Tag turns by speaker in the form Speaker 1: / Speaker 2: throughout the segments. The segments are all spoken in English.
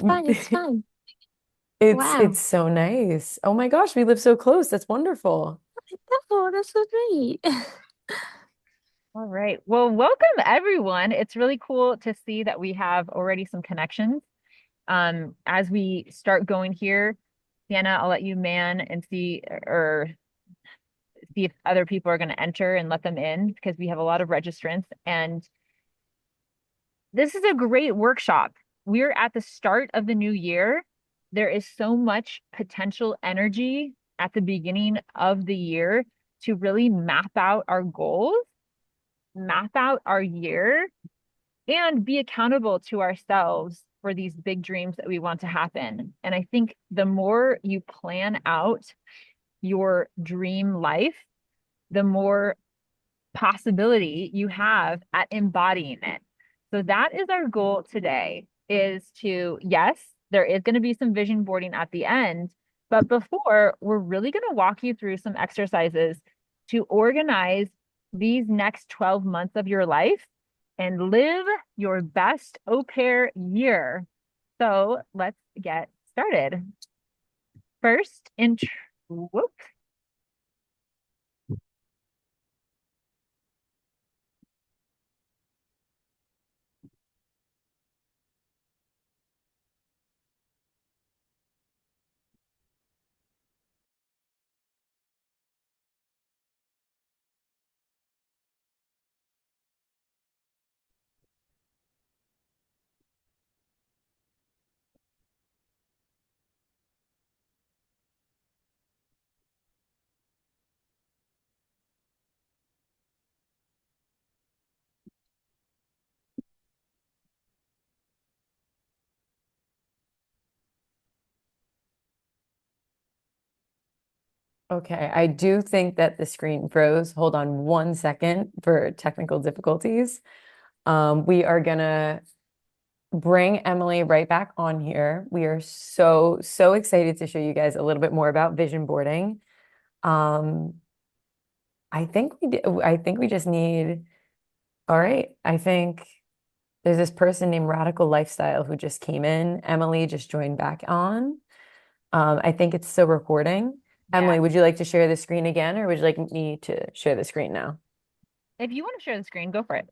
Speaker 1: fine. It's fine.
Speaker 2: It's
Speaker 1: Wow.
Speaker 2: so nice. Oh my gosh, we live so close. That's wonderful.
Speaker 1: Oh, that's so great.
Speaker 3: All right. Well, welcome everyone. It's really cool to see that we have already some connections. As we start going here, Sienna, I'll let you man and see if other people are going to enter and let them in because we have a lot of registrants. And this is a great workshop. We're at the start of the new year. There is so much potential energy at the beginning of the year to really map out our goals, map out our year, and be accountable to ourselves for these big dreams that we want to happen. And I think the more you plan out your dream life, the more possibility you have at embodying it. So that is our goal today is to, yes, there is going to be some vision boarding at the end, but before we're really going to walk you through some exercises to organize these next 12 months of your life and live your best au pair year. So let's get started. First, whoop,
Speaker 2: Okay, I do think that the screen froze. Hold on 1 second for technical difficulties. We are gonna bring Emily right back on here. We are so excited to show you guys a little bit more about vision boarding. Um, I think we just need, all right, I think there's this person named Radical Lifestyle who just came in. Emily just joined back on. I think it's still recording.
Speaker 3: yeah.
Speaker 2: Emily, would you like to share the screen again, or would you like me to share the screen now?
Speaker 3: If you want to share the screen, go for it.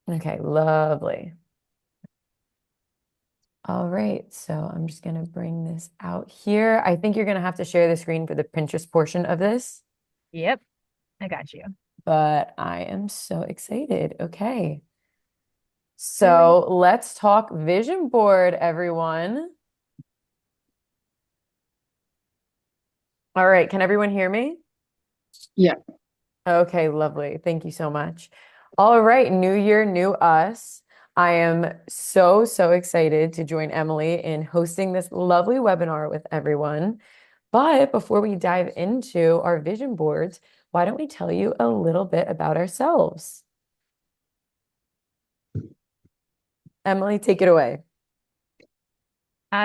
Speaker 2: Okay, lovely. All right, so I'm just gonna bring this out here. I think you're gonna have to share the screen for the Pinterest portion of this,
Speaker 3: Yep, I got you.
Speaker 2: but I am so excited. Okay,
Speaker 3: Great.
Speaker 2: so let's talk vision board, everyone. All right, can everyone hear me?
Speaker 1: Yeah.
Speaker 2: Okay, lovely. Thank you so much. All right, new year, new us. I am so excited to join Emily in hosting this lovely webinar with everyone. But before we dive into our vision boards, why don't we tell you a little bit about ourselves? Emily, take it away.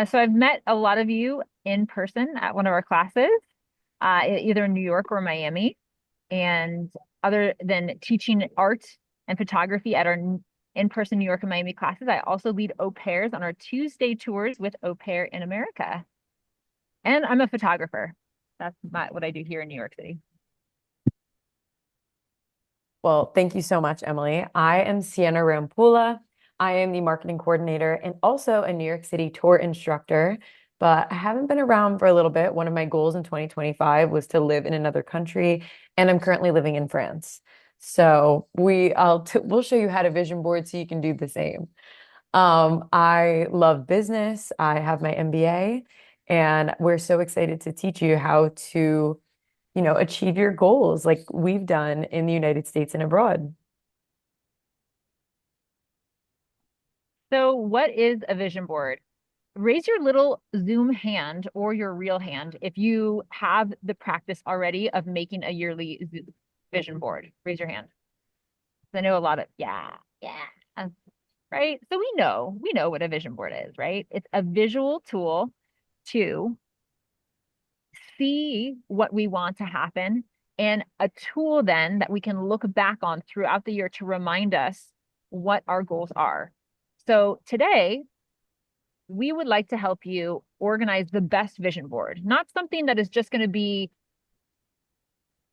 Speaker 3: So I've met a lot of you in person at one of our classes, either in New York or Miami. And other than teaching art and photography at our in-person New York and Miami classes, I also lead au pairs on our Tuesday tours with Au Pair in America. And I'm a photographer. That's what I do here in New York City.
Speaker 2: Well, thank you so much, Emily. I am Siena Rampulla. I am the marketing coordinator and also a New York City tour instructor, but I haven't been around for a little bit. One of my goals in 2025 was to live in another country, and I'm currently living in France. So we'll show you how to vision board so you can do the same. I love business. I have my MBA, and we're so excited to teach you how to achieve your goals like we've done in the United States and abroad.
Speaker 3: So, what is a vision board? Raise your little Zoom hand or your real hand if you have the practice already of making a yearly vision board. Raise your hand. I know a lot of, yeah, yeah, right? So we know what a vision board is, right? It's a visual tool to see what we want to happen and a tool then that we can look back on throughout the year to remind us what our goals are. So today we would like to help you organize the best vision board, not something that is just going to be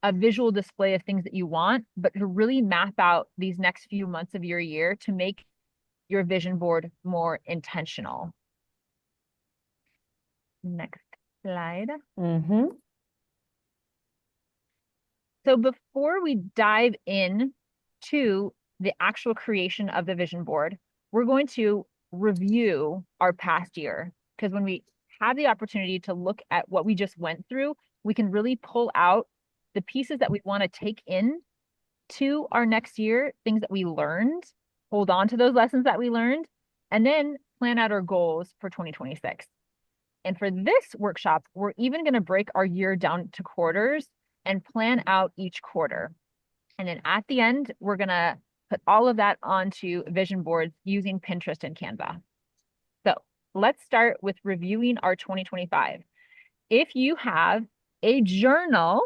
Speaker 3: a visual display of things that you want, but to really map out these next few months of your year to make your vision board more intentional. Next slide. So before we dive in to the actual creation of the vision board, we're going to review our past year, because when we have the opportunity to look at what we just went through, we can really pull out the pieces that we want to take in to our next year, things that we learned, hold on to those lessons that we learned, and then plan out our goals for 2026. And for this workshop, we're even going to break our year down to quarters and plan out each quarter. And then at the end, we're going to put all of that onto vision boards using Pinterest and Canva. So let's start with reviewing our 2025. If you have a journal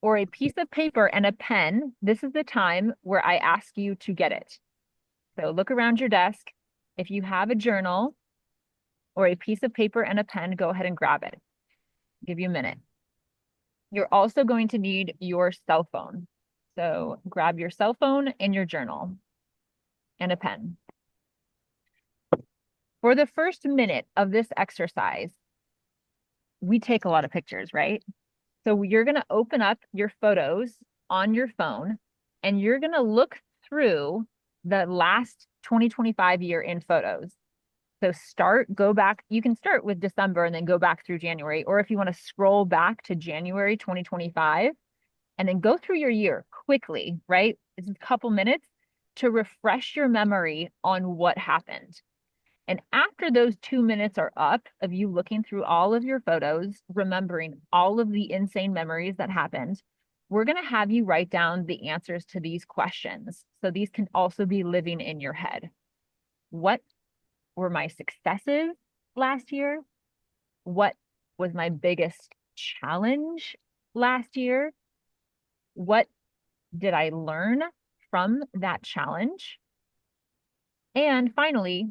Speaker 3: or a piece of paper and a pen, this is the time where I ask you to get it. So look around your desk. If you have a journal or a piece of paper and a pen, go ahead and grab it. I'll give you a minute. You're also going to need your cell phone. So grab your cell phone and your journal and a pen. For the first minute of this exercise, we take a lot of pictures, right? So you're going to open up your photos on your phone and you're going to look through the last 2025 year in photos. So go back. You can start with December and then go back through January. Or if you want to scroll back to January 2025 and then go through your year quickly, right? It's a couple minutes to refresh your memory on what happened. And after those 2 minutes are up of you looking through all of your photos, remembering all of the insane memories that happened, we're going to have you write down the answers to these questions. So these can also be living in your head. What were my successes last year? What was my biggest challenge last year? What did I learn from that challenge? And finally,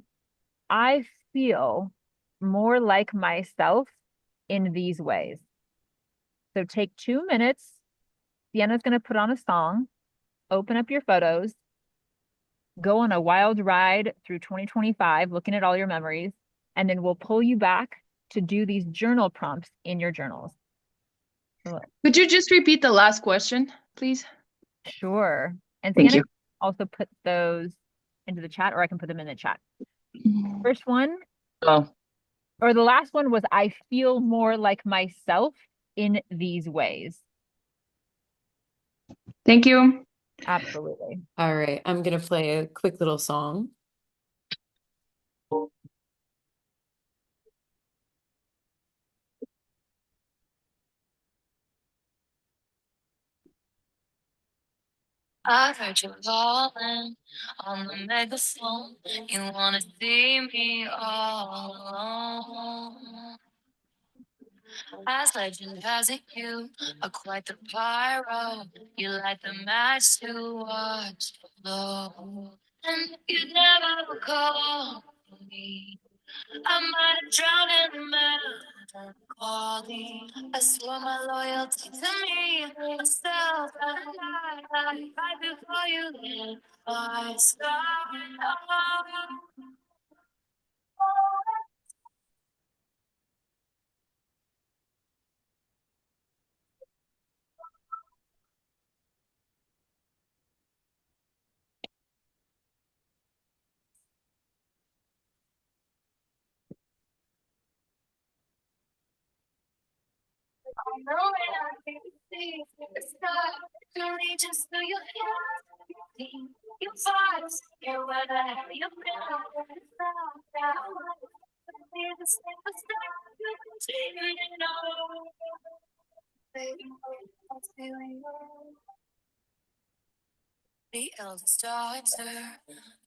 Speaker 3: I feel more like myself in these ways. So take 2 minutes. Siena's going to put on a song, open up your photos, go on a wild ride through 2025, looking at all your memories, and then we'll pull you back to do these journal prompts in your journals.
Speaker 1: Could you just repeat the last question, please?
Speaker 3: Sure. And
Speaker 1: Thank
Speaker 3: Sienna
Speaker 1: you.
Speaker 3: can also put those into the chat, or I can put them in the chat. First one,
Speaker 1: Oh,
Speaker 3: or the last one was, I feel more like myself in these ways.
Speaker 1: thank you.
Speaker 3: Absolutely.
Speaker 2: All right, I'm gonna play a quick little song.
Speaker 4: I heard you calling on the megaphone. You wanna see me all alone. As legend has it, you are quite the pyro. You light the match to watch it blow. And you never call me. I might have drowned in the middle of calling. I swore my loyalty to me, myself, and I right before you lit my sky. I know it, I can see the sky. To reach us through your hair, your vibes, your where the hell you've been. It's not that we're the same as that. You continue to know, baby, I'm feeling you. The eldest daughter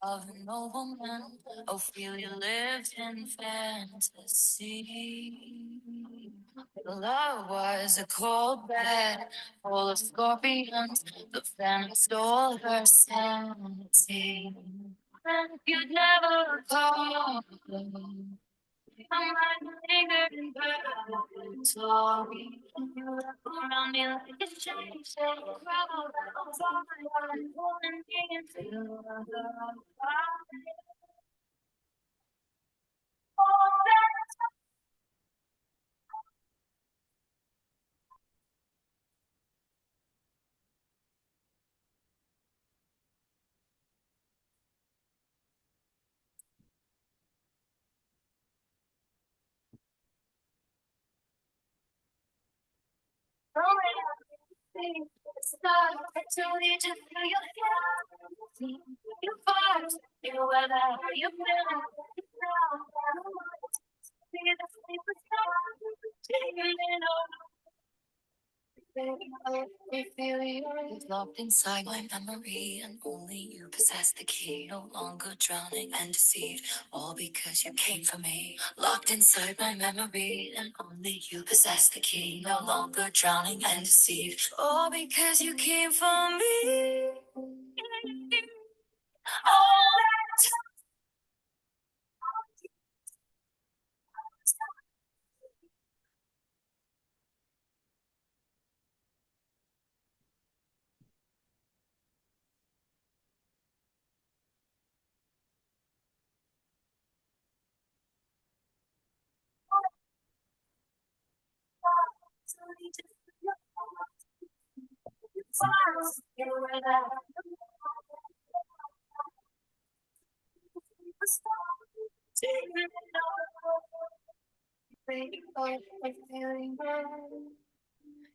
Speaker 4: of a nobleman, Ophelia lived in fantasy. Love was a cold bed full of scorpions, the venom stole her sanity. You'd never call. I'm like fingered and sorry. You wrap around me like a shake, shake, crowd. I'm sorry, I'm pulling me into the fire. I don't need to feel your hands. You fight, you weather, you feel it now. See the sleepless night, taking it over. We feel you locked inside my memory, and only you possess the key. No longer drowning and deceived, all because you came for me. Locked inside my memory, and only you possess the key. No longer drowning and deceived, all because you came for me. All that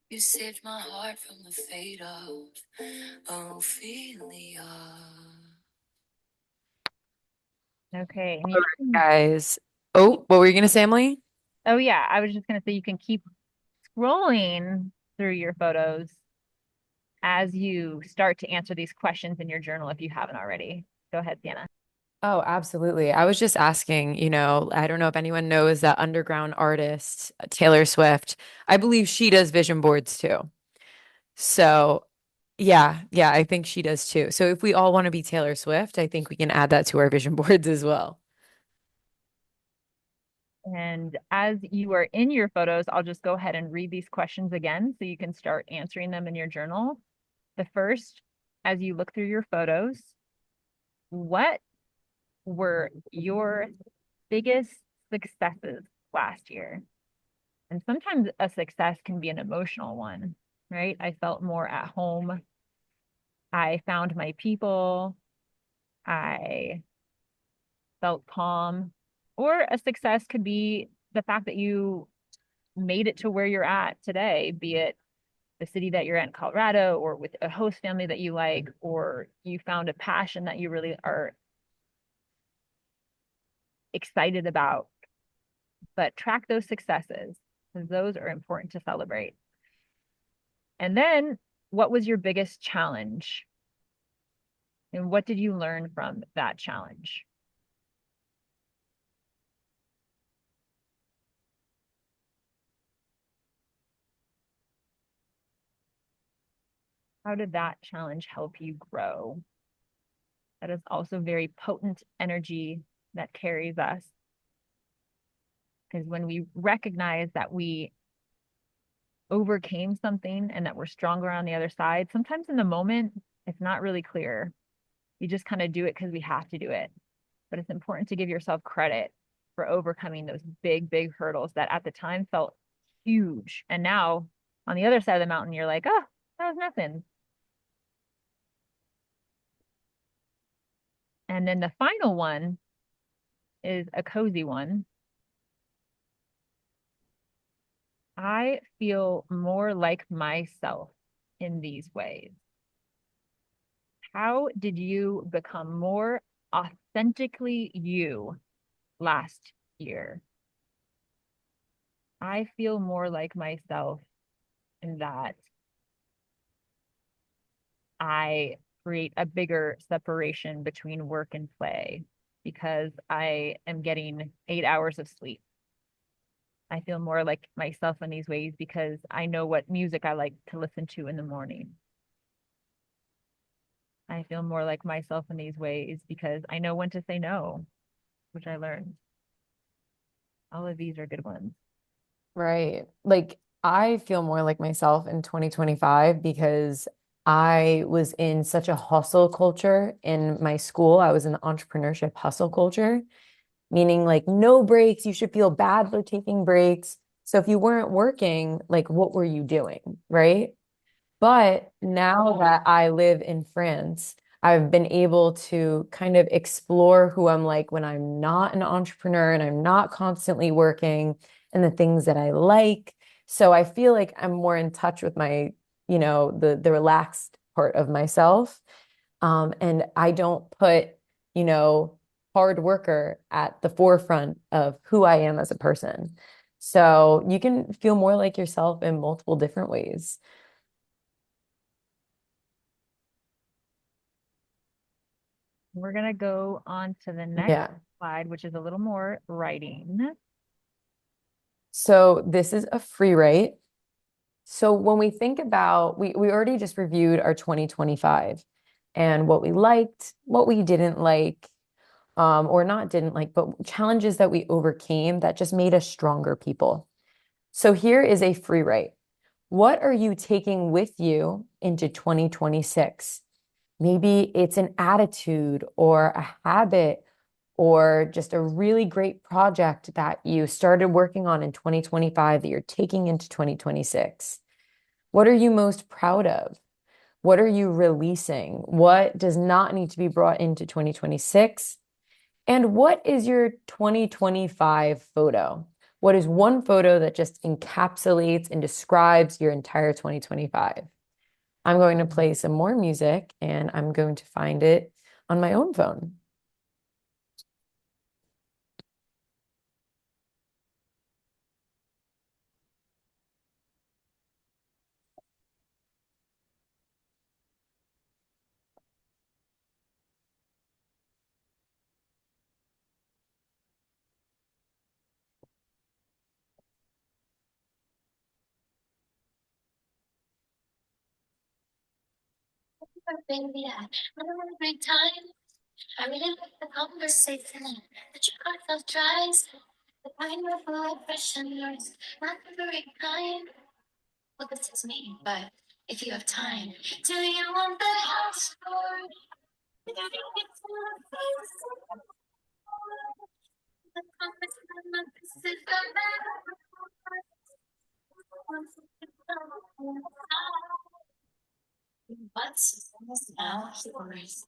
Speaker 4: you saved my heart from the fate of Ophelia.
Speaker 3: Okay. And
Speaker 2: All right, guys. Oh, what were you gonna say, Emily?
Speaker 3: oh yeah, I was just gonna say you can keep scrolling through your photos as you start to answer these questions in your journal if you haven't already. Go ahead, Sienna.
Speaker 2: Oh, absolutely. I was just asking, I don't know if anyone knows that underground artist, Taylor Swift. I believe she does vision boards too. So, yeah, I think she does too. So, if we all want to be Taylor Swift, I think we can add that to our vision boards as well.
Speaker 3: And as you are in your photos, I'll just go ahead and read these questions again so you can start answering them in your journal. The first, as you look through your photos, what were your biggest successes last year? And sometimes a success can be an emotional one, right? I felt more at home. I found my people. I felt calm. Or a success could be the fact that you made it to where you're at today, be it the city that you're at in Colorado or with a host family that you like, or you found a passion that you really are excited about. But track those successes because those are important to celebrate. And then, what was your biggest challenge? And what did you learn from that challenge? How did that challenge help you grow? That is also very potent energy that carries us. Because when we recognize that we overcame something and that we're stronger on the other side, sometimes in the moment, it's not really clear. You just kind of do it because we have to do it. But it's important to give yourself credit for overcoming those big, big hurdles that at the time felt huge. And now on the other side of the mountain, you're like, oh, that was nothing. And then the final one is a cozy one. I feel more like myself in these ways. How did you become more authentically you last year? I feel more like myself in that I create a bigger separation between work and play because I am getting 8 hours of sleep. I feel more like myself in these ways because I know what music I like to listen to in the morning. I feel more like myself in these ways because I know when to say no, which I learned. All of these are good ones.
Speaker 2: Right. Like I feel more like myself in 2025 because I was in such a hustle culture in my school. I was in the entrepreneurship hustle culture, meaning like no breaks. You should feel bad for taking breaks. So if you weren't working, like what were you doing? Right. But now that I live in France, I've been able to kind of explore who I'm like when I'm not an entrepreneur and I'm not constantly working and the things that I like. So I feel like I'm more in touch with my, the relaxed part of myself. And I don't put, you know, hard worker at the forefront of who I am as a person. So you can feel more like yourself in multiple different ways.
Speaker 3: We're gonna go on to the next
Speaker 2: Yeah.
Speaker 3: slide, which is a little more writing.
Speaker 2: So this is a free write. So when we think about, we already just reviewed our 2025 and what we liked, what we didn't like, or not didn't like, but challenges that we overcame that just made us stronger people. So here is a free write. What are you taking with you into 2026? Maybe it's an attitude or a habit or just a really great project that you started working on in 2025 that you're taking into 2026. What are you most proud of? What are you releasing? What does not need to be brought into 2026? And what is your 2025 photo? What is one photo that just encapsulates and describes your entire 2025? I'm going to play some more music and I'm going to find it on my own phone.
Speaker 4: Baby, I had a great time. I really like the conversation that you got those tries. The pineapple fresh and yours, not the very kind. Well, this is me, but if you have time, do you want the house or the conversation? This is the What's now yours?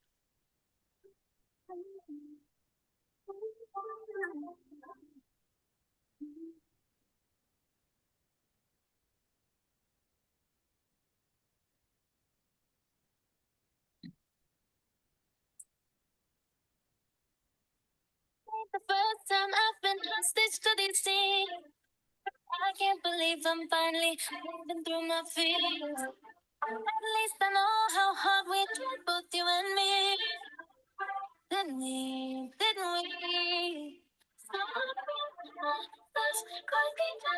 Speaker 4: The first time I've been hostage to these scenes. I can't believe I'm finally moving through my feelings. At least I know how hard we tried, both you and me. Didn't we? Didn't we? So let's go get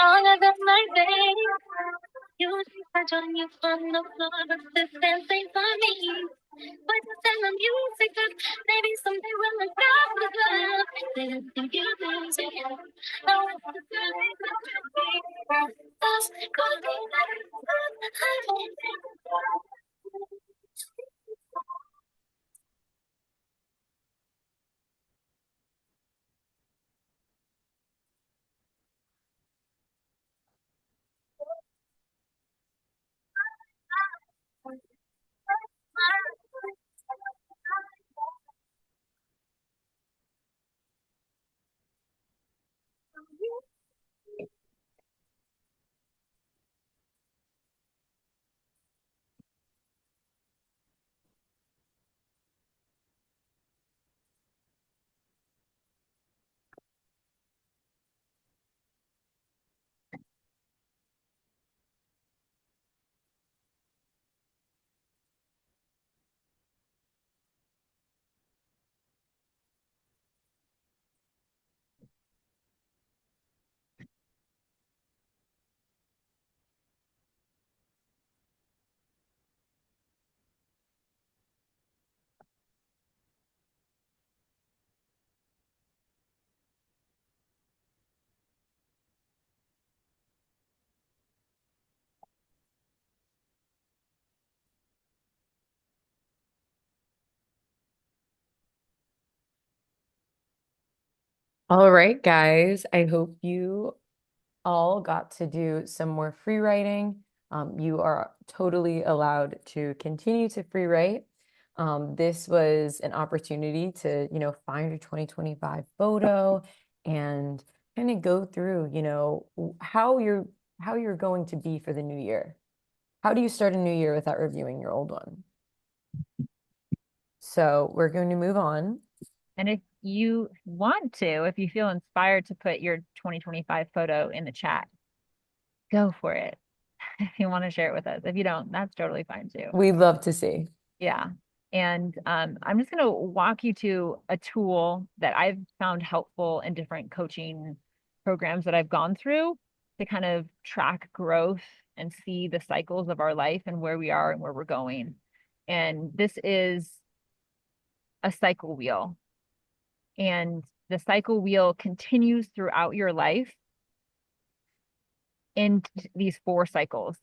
Speaker 4: stronger than my day. You touch on you on the floor, but this dancing for me. But you send the music up, maybe someday we'll look up the love. Didn't think you'd lose it. I want to feel it, those could be
Speaker 2: All right, guys. I hope you all got to do some more free writing. You are totally allowed to continue to free write. This was an opportunity to, find your 2025 photo and kind of go through, how you're going to be for the new year. How do you start a new year without reviewing your old one? So we're going to move on.
Speaker 3: And if you want to, if you feel inspired to put your 2025 photo in the chat, go for it. If you want to share it with us. If you don't, that's totally fine too.
Speaker 2: We'd love to see.
Speaker 3: Yeah. And I'm just going to walk you to a tool that I've found helpful in different coaching programs that I've gone through to kind of track growth and see the cycles of our life and where we are and where we're going. And this is a cycle wheel. And the cycle wheel continues throughout your life in these 4 cycles.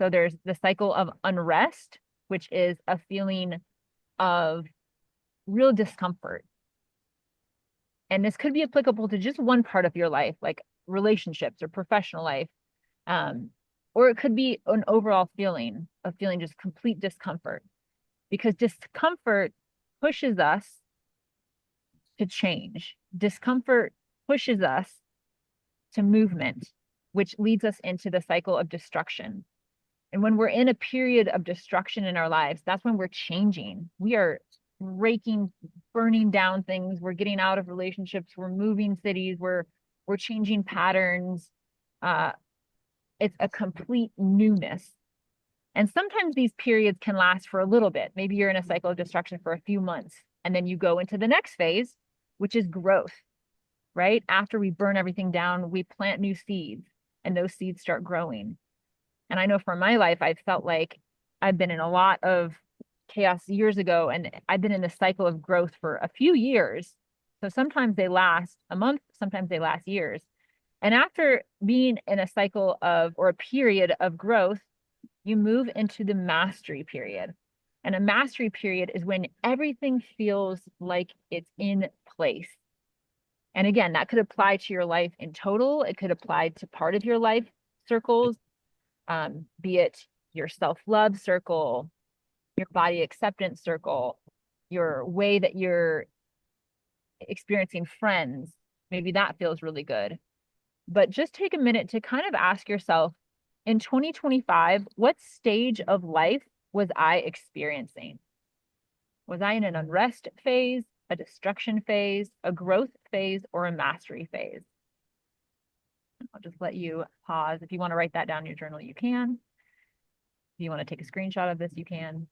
Speaker 3: So there's the cycle of unrest, which is a feeling of real discomfort. And this could be applicable to just one part of your life, like relationships or professional life. Or it could be an overall feeling of feeling just complete discomfort, because discomfort pushes us to change. Discomfort pushes us to movement, which leads us into the cycle of destruction. And when we're in a period of destruction in our lives, that's when we're changing. We are breaking, burning down things. We're getting out of relationships. We're moving cities. We're changing patterns. It's a complete newness. And sometimes these periods can last for a little bit. Maybe you're in a cycle of destruction for a few months, and then you go into the next phase, which is growth, right? After we burn everything down, we plant new seeds, and those seeds start growing. And I know for my life, I felt like I've been in a lot of chaos years ago, and I've been in this cycle of growth for a few years. So sometimes they last a month, sometimes they last years. And after being in a cycle of, or a period of growth, you move into the mastery period. And a mastery period is when everything feels like it's in place. And again, that could apply to your life in total. It could apply to part of your life circles, be it your self-love circle, your body acceptance circle, your way that you're experiencing friends. Maybe that feels really good. But just take a minute to kind of ask yourself, in 2025, what stage of life was I experiencing? Was I in an unrest phase, a destruction phase, a growth phase, or a mastery phase? I'll just let you pause. If you want to write that down in your journal, you can. If you want to take a screenshot of this, you can.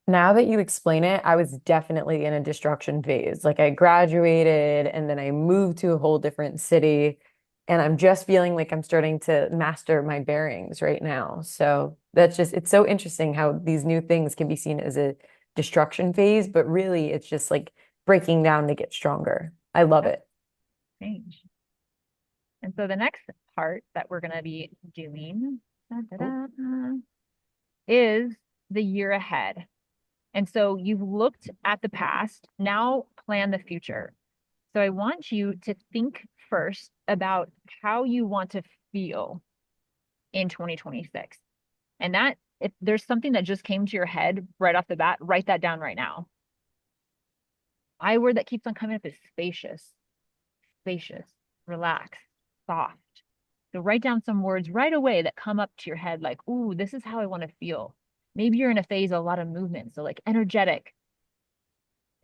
Speaker 2: Now that you explain it, I was definitely in a destruction phase. Like I graduated and then I moved to a whole different city. And I'm just feeling like I'm starting to master my bearings right now. So it's so interesting how these new things can be seen as a destruction phase, but really it's just like breaking down to get stronger. I love it.
Speaker 3: Change. And so the next part that we're going to be doing is the year ahead. And so you've looked at the past, now plan the future. So I want you to think first about how you want to feel in 2026. And that, if there's something that just came to your head right off the bat, write that down right now. I word that keeps on coming up is spacious, relaxed, soft. So write down some words right away that come up to your head like, ooh, this is how I want to feel. Maybe you're in a phase of a lot of movement. So like energetic,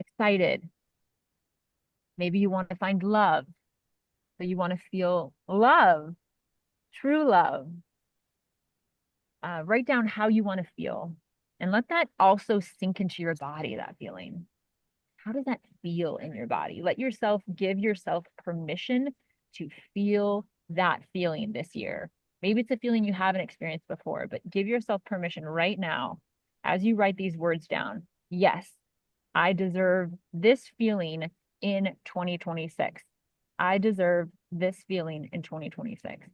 Speaker 3: excited. Maybe you want to find love. So you want to feel love, true love. Write down how you want to feel and let that also sink into your body, that feeling. How does that feel in your body? Give yourself permission to feel that feeling this year. Maybe it's a feeling you haven't experienced before, but give yourself permission right now as you write these words down. Yes, I deserve this feeling in 2026. I deserve this feeling in 2026.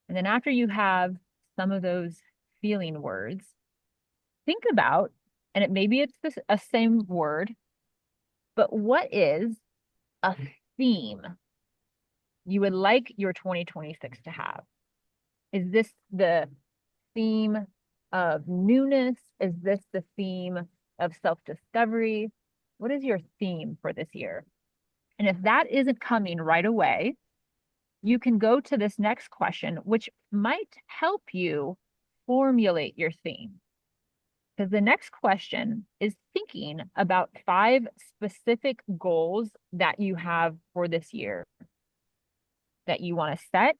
Speaker 3: And then after you have some of those feeling words, think about, maybe it's a same word, but what is a theme you would like your 2026 to have? Is this the theme of newness? Is this the theme of self-discovery? What is your theme for this year? And if that isn't coming right away, you can go to this next question, which might help you formulate your theme. Because the next question is thinking about 5 specific goals that you have for this year that you want to set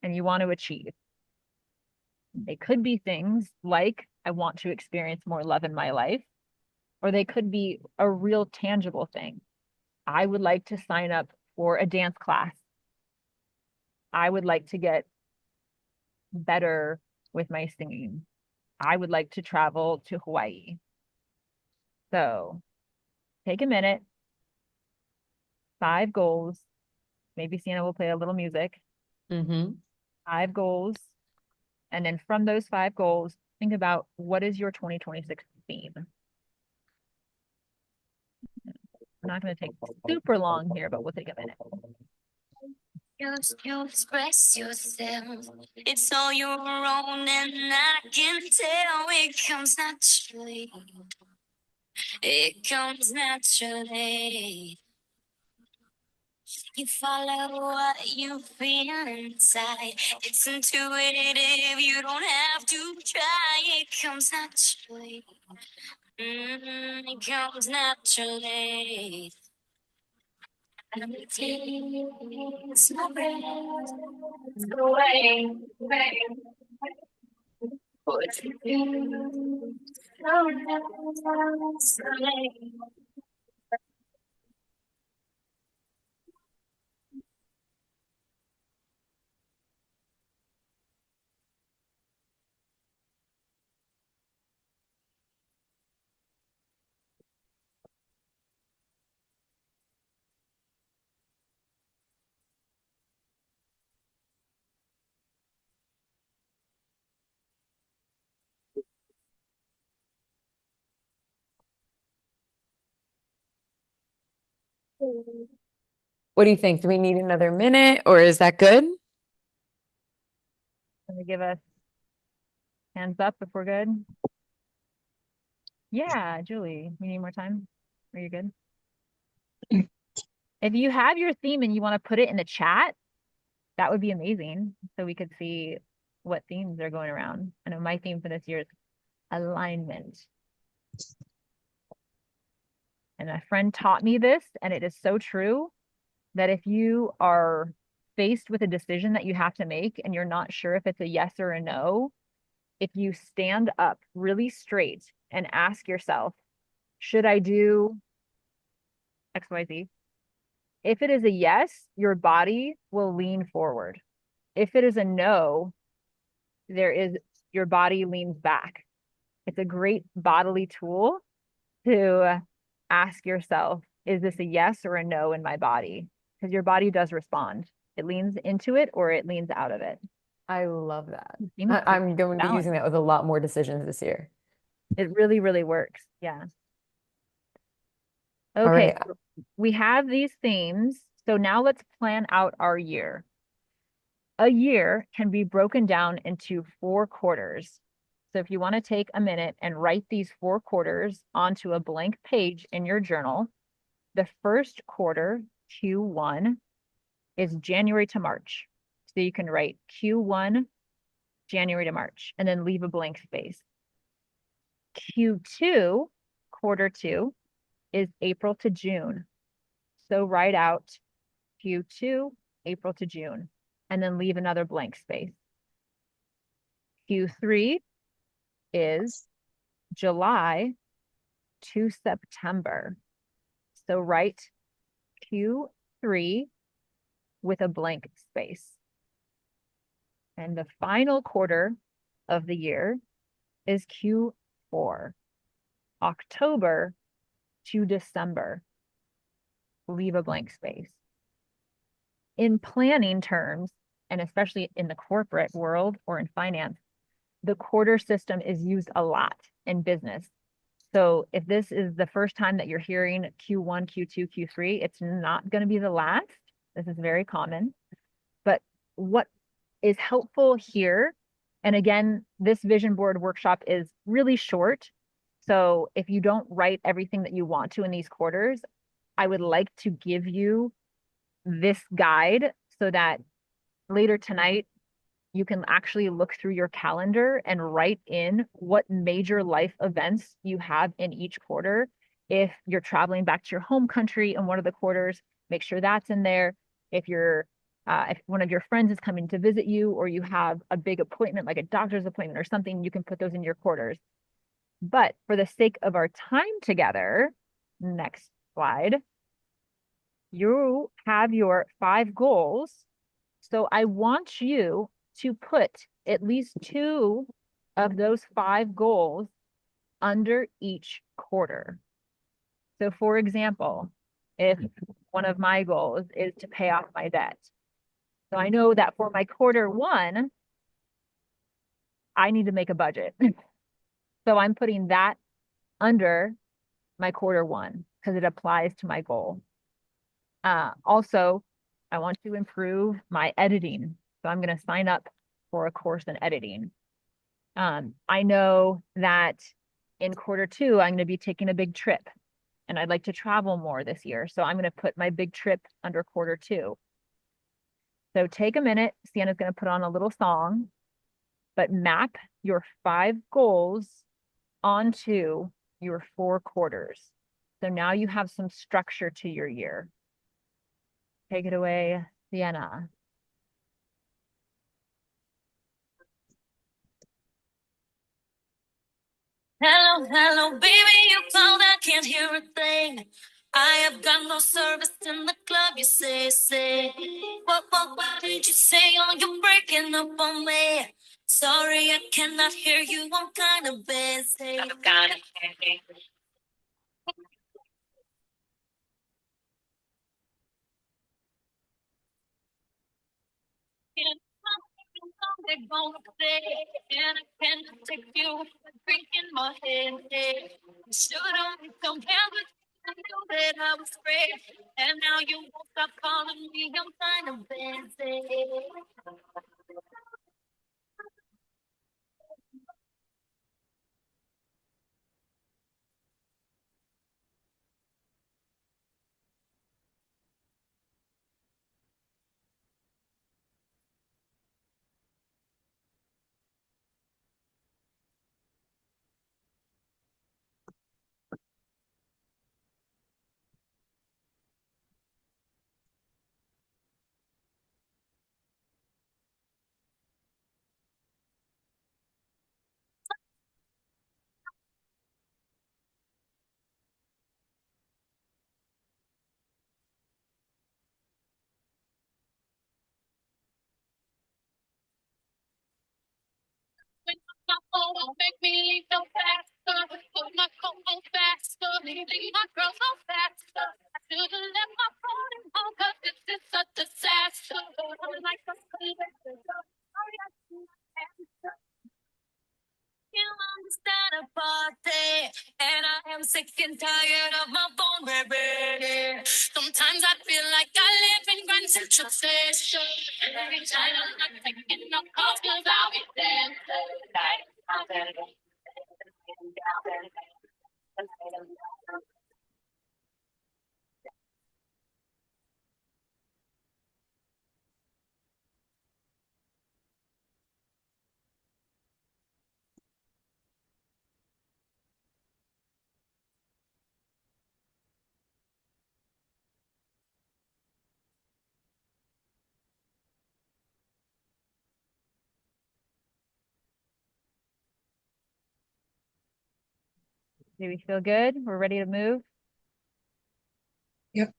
Speaker 3: and you want to achieve. They could be things like, I want to experience more love in my life, or they could be a real tangible thing. I would like to sign up for a dance class. I would like to get better with my singing. I would like to travel to Hawaii. So take a minute, 5 goals. Maybe Sienna will play a little music. 5 goals. And then from those 5 goals, think about what is your 2026 theme? I'm not going to take super long here, but we'll take a minute.
Speaker 4: You express yourself. It's all your own, and I can tell it comes naturally. It comes naturally. You follow what you feel inside. It's intuitive. You don't have to try. It comes naturally. It comes naturally. And it takes my breath away, away. What you do, so naturally.
Speaker 2: What do you think? Do we need another minute or is that good?
Speaker 3: Can we give us hands up if we're good? Yeah, Julie, we need more time. Are you good? If you have your theme and you want to put it in the chat, that would be amazing. So we could see what themes are going around. I know my theme for this year is alignment. And a friend taught me this, and it is so true that if you are faced with a decision that you have to make and you're not sure if it's a yes or a no, if you stand up really straight and ask yourself, should I do XYZ? If it is a yes, your body will lean forward. If it is a no, your body leans back. It's a great bodily tool to ask yourself, is this a yes or a no in my body? Because your body does respond. It leans into it or it leans out of it.
Speaker 2: I love that.
Speaker 3: Seems
Speaker 2: I'm going to be
Speaker 3: balance.
Speaker 2: using that with a lot more decisions this year.
Speaker 3: It really, really works. Yeah.
Speaker 2: All
Speaker 3: Okay,
Speaker 2: right.
Speaker 3: so we have these themes. So now let's plan out our year. A year can be broken down into 4 quarters. So if you want to take a minute and write these 4 quarters onto a blank page in your journal, the first quarter, Q1, is January to March. So you can write Q1, January to March, and then leave a blank space. Q2, quarter 2, is April to June. So write out Q2, April to June, and then leave another blank space. Q3 is July to September. So write Q3 with a blank space. And the final quarter of the year is Q4, October to December. Leave a blank space. In planning terms, and especially in the corporate world or in finance, the quarter system is used a lot in business. So if this is the first time that you're hearing Q1, Q2, Q3, it's not going to be the last. This is very common. But what is helpful here, and again, this vision board workshop is really short. So if you don't write everything that you want to in these quarters, I would like to give you this guide so that later tonight you can actually look through your calendar and write in what major life events you have in each quarter. If you're traveling back to your home country in one of the quarters, make sure that's in there. If one of your friends is coming to visit you, or you have a big appointment, like a doctor's appointment or something, you can put those in your quarters. But for the sake of our time together, next slide, you have your 5 goals. So I want you to put at least 2 of those 5 goals under each quarter. So for example, if one of my goals is to pay off my debt, so I know that for my quarter 1, I need to make a budget. So I'm putting that under my quarter 1 because it applies to my goal. Also, I want to improve my editing. So I'm going to sign up for a course in editing. I know that in quarter 2, I'm going to be taking a big trip and I'd like to travel more this year. So I'm going to put my big trip under quarter 2. So take a minute. Siena's going to put on a little song, but map your 5 goals onto your 4 quarters. So now you have some structure to your year. Take it away, Siena.
Speaker 4: Hello, hello, baby, you called, I can't hear a thing. I have got no service in the club, you say. What did you say? Oh, you're breaking up on me. Sorry, I cannot hear you, I'm kind of busy. They're gonna say, and I can't take you drinking my head. You shouldn't compare, but I knew that I was great. And now you won't stop calling me, I'm kind of busy. My phone won't make me leave no faster. Put my phone on faster. Leaving my girl so faster. I should've left my phone at home 'cause this is a disaster. I'm like a sorry, I can't you understand about it, and I am sick and tired of my phone, baby. Sometimes I feel like I live in Grand Central Station. Every time I'm not taking no calls, 'cause I'll be there.
Speaker 3: Do we feel good? We're ready to move?
Speaker 1: Yep.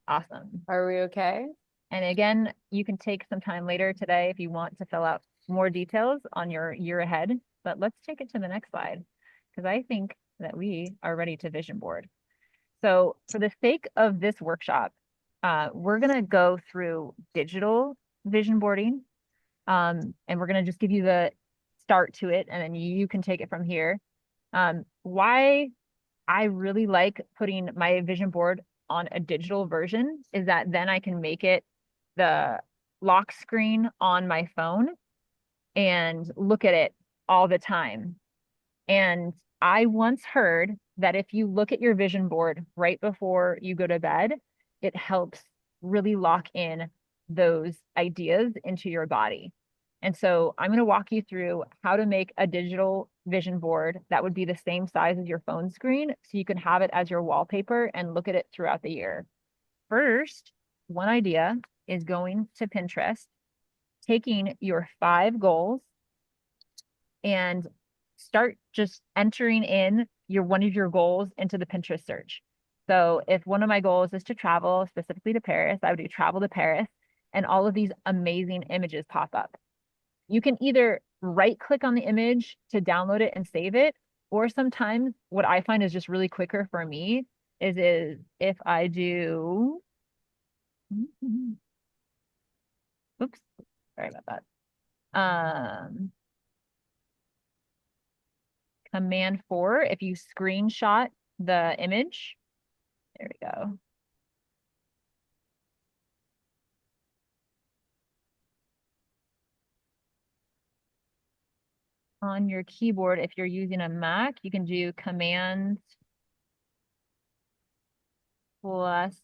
Speaker 3: Awesome.
Speaker 2: Are we okay?
Speaker 3: And again, you can take some time later today if you want to fill out more details on your year ahead, but let's take it to the next slide because I think that we are ready to vision board. So for the sake of this workshop, we're going to go through digital vision boarding, and we're going to just give you the start to it, and then you can take it from here. Why I really like putting my vision board on a digital version, is that then I can make it the lock screen on my phone and look at it all the time. And I once heard that if you look at your vision board right before you go to bed, it helps really lock in those ideas into your body. And so I'm going to walk you through how to make a digital vision board that would be the same size as your phone screen so you can have it as your wallpaper and look at it throughout the year. First, one idea is going to Pinterest, taking your 5 goals and start just entering in one of your goals into the Pinterest search. So if one of my goals is to travel specifically to Paris, I would do travel to Paris, and all of these amazing images pop up. You can either right click on the image to download it and save it, or sometimes what I find is just really quicker for me is if I do, oops, sorry about that. Command 4, if you screenshot the image, there we go. On your keyboard, if you're using a Mac, you can do Command plus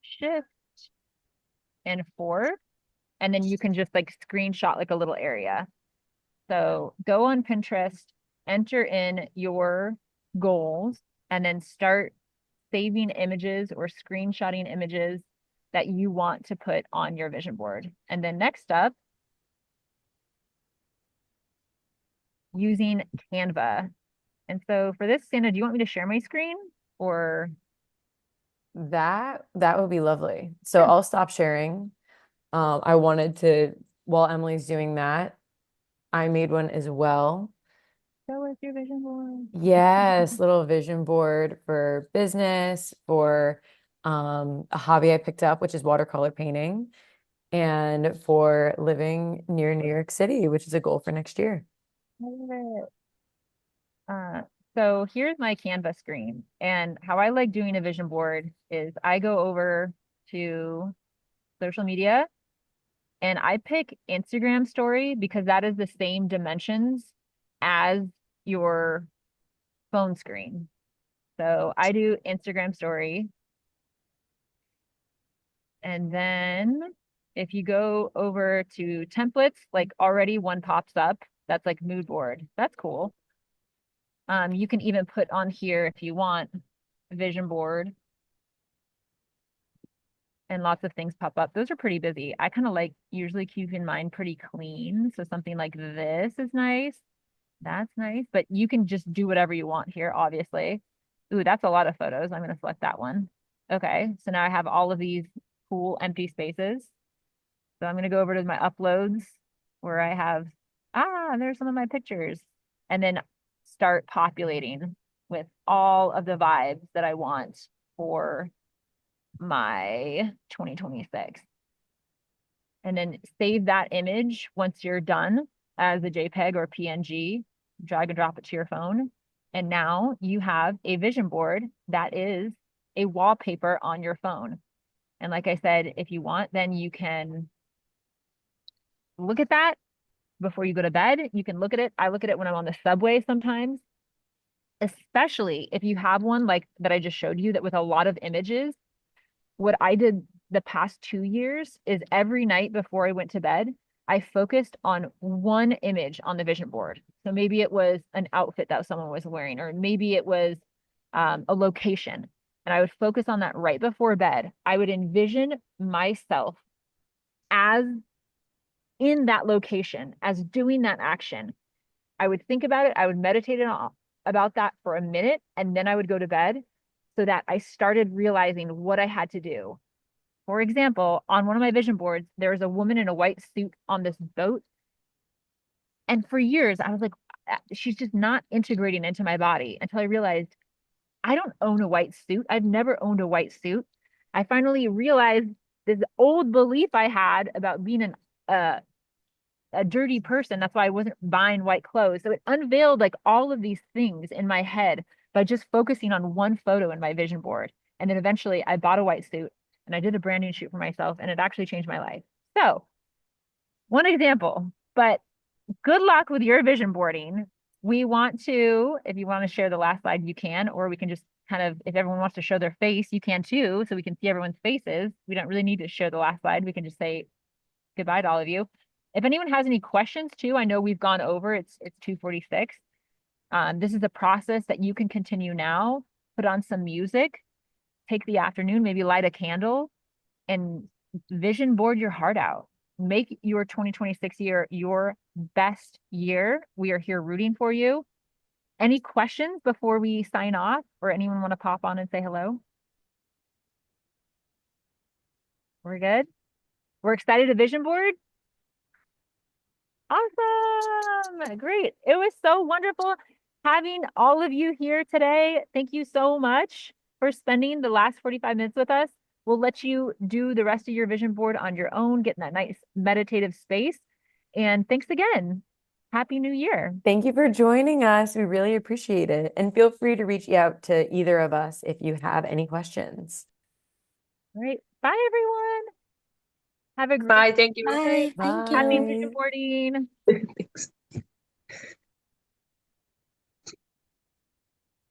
Speaker 3: Shift and 4, and then you can just like screenshot like a little area. So go on Pinterest, enter in your goals, and then start saving images or screenshotting images that you want to put on your vision board. And then next up, using Canva. And so for this, Sienna, do you want me to share my screen or?
Speaker 2: That would be lovely. So
Speaker 3: Sure.
Speaker 2: I'll stop sharing. I wanted to, while Emily's doing that, I made one as well.
Speaker 3: Show us your vision board.
Speaker 2: Yes, little vision board for business, for a hobby I picked up, which is watercolor painting, and for living near New York City, which is a goal for next year.
Speaker 3: I love it. So here's my Canva screen. And how I like doing a vision board is I go over to social media and I pick Instagram story because that is the same dimensions as your phone screen. So I do Instagram story. And then if you go over to templates, like already one pops up. That's like mood board. That's cool. You can even put on here if you want vision board and lots of things pop up. Those are pretty busy. I kind of like usually keeping mine pretty clean. So something like this is nice. That's nice, but you can just do whatever you want here, obviously. Ooh, that's a lot of photos. I'm going to select that one. Okay, so now I have all of these cool empty spaces. So I'm going to go over to my uploads where I have, there's some of my pictures. And then start populating with all of the vibes that I want for my 2026. And then save that image once you're done as a JPEG or PNG, drag and drop it to your phone. And now you have a vision board that is a wallpaper on your phone. And like I said, if you want, then you can look at that before you go to bed. You can look at it. I look at it when I'm on the subway sometimes, especially if you have one like that I just showed you that with a lot of images. What I did the past 2 years is every night before I went to bed, I focused on one image on the vision board. So maybe it was an outfit that someone was wearing, or maybe it was a location. And I would focus on that right before bed. I would envision myself as in that location, as doing that action. I would think about it. I would meditate about that for a minute, and then I would go to bed so that I started realizing what I had to do. For example, on one of my vision boards, there was a woman in a white suit on this boat. And for years, I was like, she's just not integrating into my body until I realized I don't own a white suit. I've never owned a white suit. I finally realized this old belief I had about being a dirty person. That's why I wasn't buying white clothes. So it unveiled like all of these things in my head by just focusing on one photo in my vision board. And then eventually I bought a white suit and I did a branding shoot for myself, and it actually changed my life. So one example, but good luck with your vision boarding. We want to, if you want to share the last slide, you can, or we can just kind of, if everyone wants to show their face, you can too, so we can see everyone's faces. We don't really need to show the last slide. We can just say goodbye to all of you. If anyone has any questions too, I know we've gone over, it's 2:46. This is a process that you can continue now. Put on some music, take the afternoon, maybe light a candle, and vision board your heart out. Make your 2026 year your best year. We are here rooting for you. Any questions before we sign off, or anyone want to pop on and say hello? We're good. We're excited to vision board. Awesome. Great. It was so wonderful having all of you here today. Thank you so much for spending the last 45 minutes with us. We'll let you do the rest of your vision board on your own, get in that nice meditative space. And thanks again. Happy New Year.
Speaker 2: Thank you for joining us. We really appreciate it. And feel free to reach out to either of us if you have any questions.
Speaker 3: All right. Bye, everyone. Have a great
Speaker 1: Bye. Thank you.
Speaker 2: Bye.
Speaker 3: Happy vision boarding.
Speaker 1: Thanks.